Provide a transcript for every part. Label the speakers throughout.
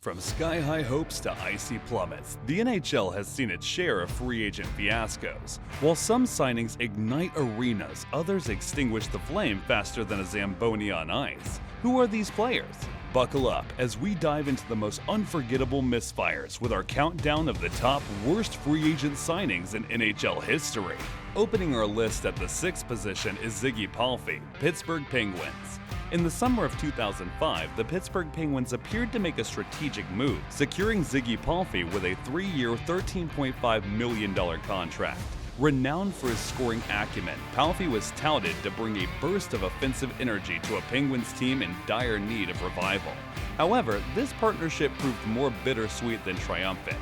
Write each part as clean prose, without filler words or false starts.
Speaker 1: From sky-high hopes to icy plummets, the NHL has seen its share of free agent fiascos. While some signings ignite arenas, others extinguish the flame faster than a Zamboni on ice. Who are these players? Buckle up as we dive into the most unforgettable misfires with our countdown of the top worst free agent signings in NHL history. Opening our list at the 6th position is Ziggy Palffy, Pittsburgh Penguins. In the summer of 2005, the Pittsburgh Penguins appeared to make a strategic move, securing Ziggy Palffy with a 3-year, $13.5 million contract. Renowned for his scoring acumen, Palffy was touted to bring a burst of offensive energy to a Penguins team in dire need of revival. However, this partnership proved more bittersweet than triumphant.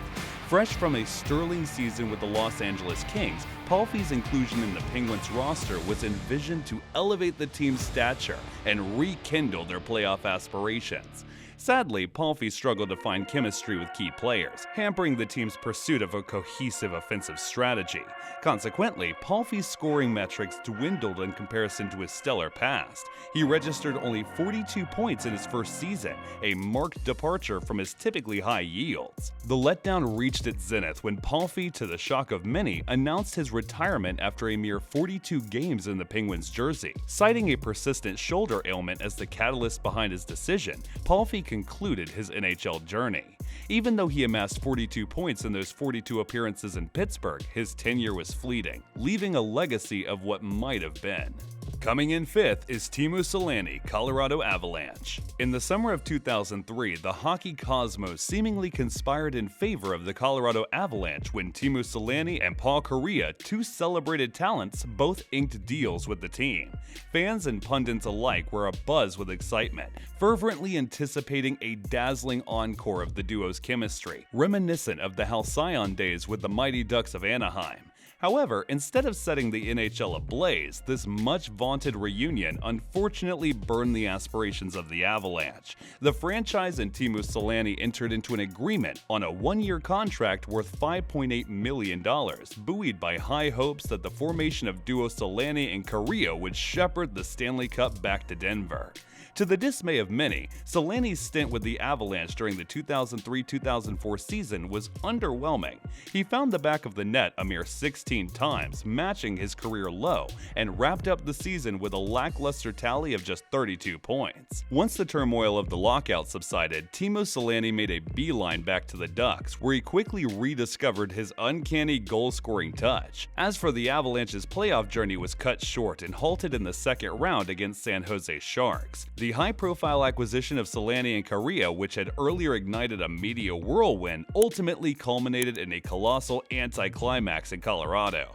Speaker 1: Fresh from a sterling season with the Los Angeles Kings, Palffy's inclusion in the Penguins roster was envisioned to elevate the team's stature and rekindle their playoff aspirations. Sadly, Palffy struggled to find chemistry with key players, hampering the team's pursuit of a cohesive offensive strategy. Consequently, Palffy's scoring metrics dwindled in comparison to his stellar past. He registered only 42 points in his first season, a marked departure from his typically high yields. The letdown reached its zenith when Palffy, to the shock of many, announced his retirement after a mere 42 games in the Penguins jersey. Citing a persistent shoulder ailment as the catalyst behind his decision, Palffy concluded his NHL journey. Even though he amassed 42 points in those 42 appearances in Pittsburgh, his tenure was fleeting, leaving a legacy of what might have been. Coming in 5th is Teemu Selänne, Colorado Avalanche. In the summer of 2003, the hockey cosmos seemingly conspired in favor of the Colorado Avalanche when Teemu Selänne and Paul Kariya, two celebrated talents, both inked deals with the team. Fans and pundits alike were abuzz with excitement, fervently anticipating a dazzling encore of the duo's chemistry, reminiscent of the Halcyon days with the Mighty Ducks of Anaheim. However, instead of setting the NHL ablaze, this much-vaunted reunion unfortunately burned the aspirations of the Avalanche. The franchise and Teemu Selänne entered into an agreement on a 1-year contract worth $5.8 million, buoyed by high hopes that the formation of duo Selänne and Kariya would shepherd the Stanley Cup back to Denver. To the dismay of many, Selänne's stint with the Avalanche during the 2003-2004 season was underwhelming. He found the back of the net a mere 16 times, matching his career low, and wrapped up the season with a lackluster tally of just 32 points. Once the turmoil of the lockout subsided, Teemu Selänne made a beeline back to the Ducks, where he quickly rediscovered his uncanny goal-scoring touch. As for the Avalanche's playoff journey was cut short and halted in the second round against San Jose Sharks. The high-profile acquisition of Selänne and Kariya, which had earlier ignited a media whirlwind, ultimately culminated in a colossal anticlimax in Colorado.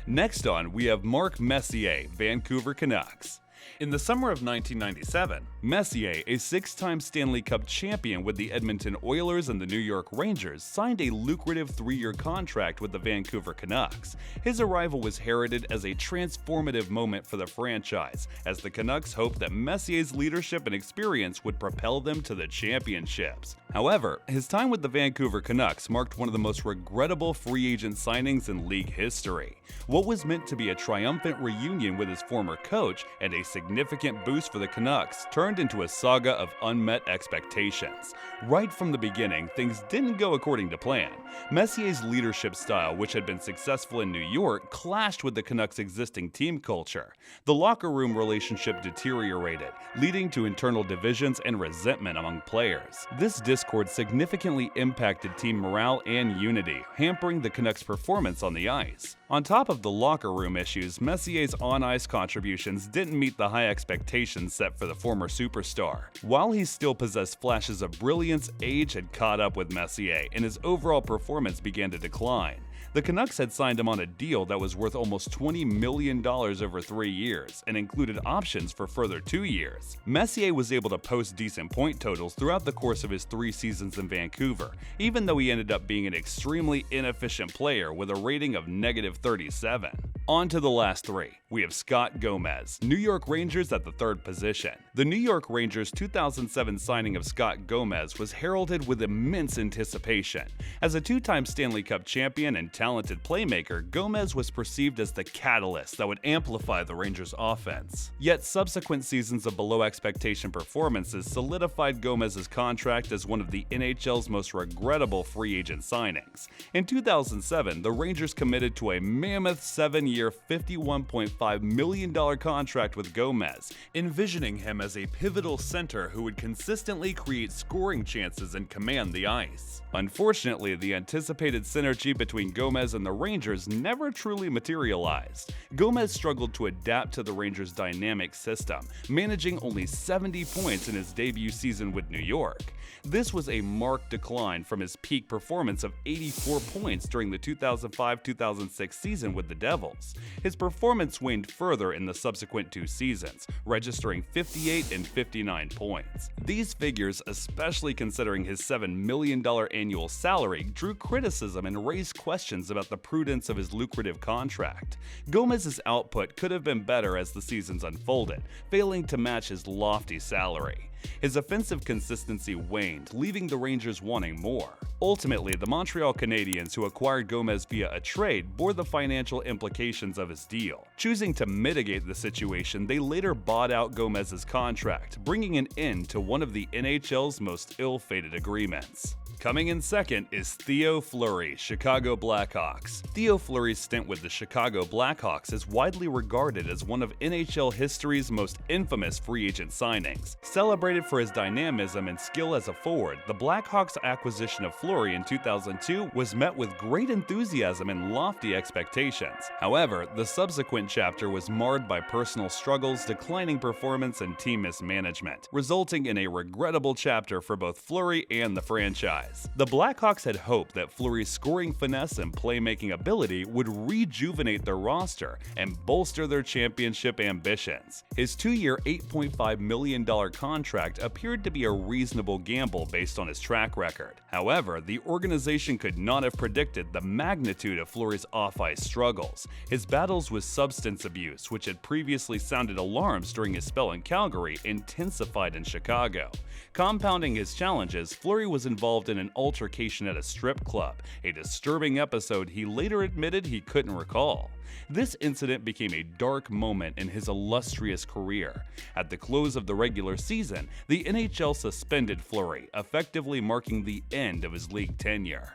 Speaker 1: Next on, we have Messier, Vancouver Canucks. In the summer of 1997, Messier, a 6-time Stanley Cup champion with the Edmonton Oilers and the New York Rangers, signed a lucrative 3-year contract with the Vancouver Canucks. His arrival was heralded as a transformative moment for the franchise, as the Canucks hoped that Messier's leadership and experience would propel them to the championships. However, his time with the Vancouver Canucks marked one of the most regrettable free agent signings in league history. What was meant to be a triumphant reunion with his former coach and a significant boost for the Canucks turned into a saga of unmet expectations. Right from the beginning, things didn't go according to plan. Messier's leadership style, which had been successful in New York, clashed with the Canucks' existing team culture. The locker room relationship deteriorated, leading to internal divisions and resentment among players. This discord significantly impacted team morale and unity, hampering the Canucks' performance on the ice. On top of the locker room issues, Messier's on-ice contributions didn't meet the high expectations set for the former superstar. While he still possessed flashes of brilliance, age had caught up with Messier, and his overall performance began to decline. The Canucks had signed him on a deal that was worth almost $20 million over 3 years and included options for further 2 years. Messier was able to post decent point totals throughout the course of his 3 seasons in Vancouver, even though he ended up being an extremely inefficient player with a rating of -37. On to the last 3. We have Scott Gomez, New York Rangers at the 3rd position. The New York Rangers' 2007 signing of Scott Gomez was heralded with immense anticipation. As a 2-time Stanley Cup champion and talented playmaker, Gomez was perceived as the catalyst that would amplify the Rangers' offense. Yet subsequent seasons of below-expectation performances solidified Gomez's contract as one of the NHL's most regrettable free agent signings. In 2007, the Rangers committed to a mammoth 7-year, $51.5 million contract with Gomez, envisioning him as a pivotal center who would consistently create scoring chances and command the ice. Unfortunately, the anticipated synergy between Gomez and the Rangers never truly materialized. Gomez struggled to adapt to the Rangers' dynamic system, managing only 70 points in his debut season with New York. This was a marked decline from his peak performance of 84 points during the 2005-2006 season with the Devils. His performance waned further in the subsequent 2 seasons, registering 58 and 59 points. These figures, especially considering his $7 million annual salary, drew criticism and raised questions about the prudence of his lucrative contract. Gomez's output could have been better as the seasons unfolded, failing to match his lofty salary. His offensive consistency waned, leaving the Rangers wanting more. Ultimately, the Montreal Canadiens, who acquired Gomez via a trade, bore the financial implications of his deal. Choosing to mitigate the situation, they later bought out Gomez's contract, bringing an end to one of the NHL's most ill-fated agreements. Coming in second is Theo Fleury, Chicago Blackhawks. Theo Fleury's stint with the Chicago Blackhawks is widely regarded as one of NHL history's most infamous free agent signings. Celebrated for his dynamism and skill as a forward, the Blackhawks' acquisition of Fleury in 2002 was met with great enthusiasm and lofty expectations. However, the subsequent chapter was marred by personal struggles, declining performance, and team mismanagement, resulting in a regrettable chapter for both Fleury and the franchise. The Blackhawks had hoped that Fleury's scoring finesse and playmaking ability would rejuvenate their roster and bolster their championship ambitions. His 2-year, $8.5 million contract appeared to be a reasonable gamble based on his track record. However, the organization could not have predicted the magnitude of Fleury's off-ice struggles. His battles with substance abuse, which had previously sounded alarms during his spell in Calgary, intensified in Chicago. Compounding his challenges, Fleury was involved in an altercation at a strip club, a disturbing episode he later admitted he couldn't recall. This incident became a dark moment in his illustrious career. At the close of the regular season, the NHL suspended Fleury, effectively marking the end of his league tenure.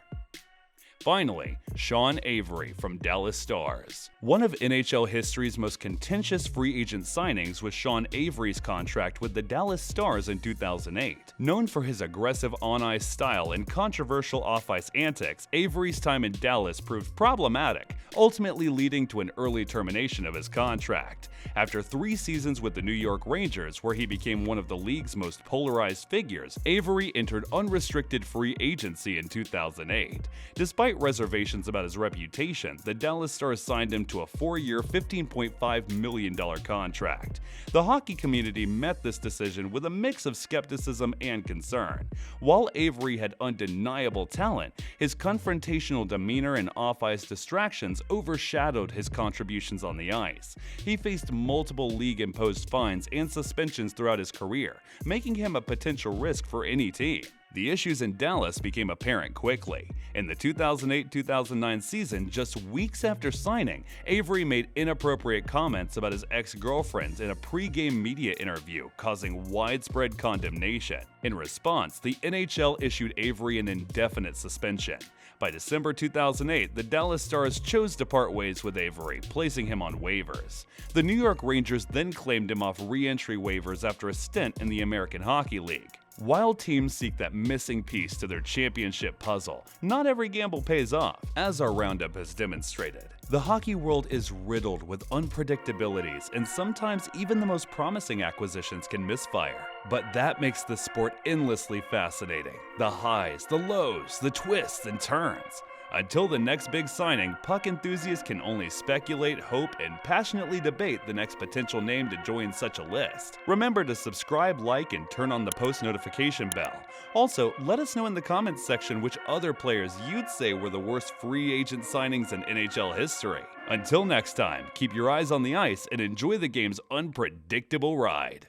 Speaker 1: Finally, Sean Avery from Dallas Stars. One of NHL history's most contentious free agent signings was Sean Avery's contract with the Dallas Stars in 2008. Known for his aggressive on-ice style and controversial off-ice antics, Avery's time in Dallas proved problematic, ultimately leading to an early termination of his contract. After 3 seasons with the New York Rangers, where he became one of the league's most polarized figures, Avery entered unrestricted free agency in 2008. Despite reservations about his reputation, the Dallas Stars signed him to a 4-year, $15.5 million contract. The hockey community met this decision with a mix of skepticism and concern. While Avery had undeniable talent, his confrontational demeanor and off-ice distractions overshadowed his contributions on the ice. He faced multiple league-imposed fines and suspensions throughout his career, making him a potential risk for any team. The issues in Dallas became apparent quickly. In the 2008-2009 season, just weeks after signing, Avery made inappropriate comments about his ex-girlfriends in a pre-game media interview, causing widespread condemnation. In response, the NHL issued Avery an indefinite suspension. By December 2008, the Dallas Stars chose to part ways with Avery, placing him on waivers. The New York Rangers then claimed him off re-entry waivers after a stint in the American Hockey League. While teams seek that missing piece to their championship puzzle, not every gamble pays off, as our roundup has demonstrated. The hockey world is riddled with unpredictabilities, and sometimes even the most promising acquisitions can misfire. But that makes the sport endlessly fascinating. The highs, the lows, the twists and turns. Until the next big signing, puck enthusiasts can only speculate, hope, and passionately debate the next potential name to join such a list. Remember to subscribe, like, and turn on the post notification bell. Also, let us know in the comments section which other players you'd say were the worst free agent signings in NHL history. Until next time, keep your eyes on the ice and enjoy the game's unpredictable ride.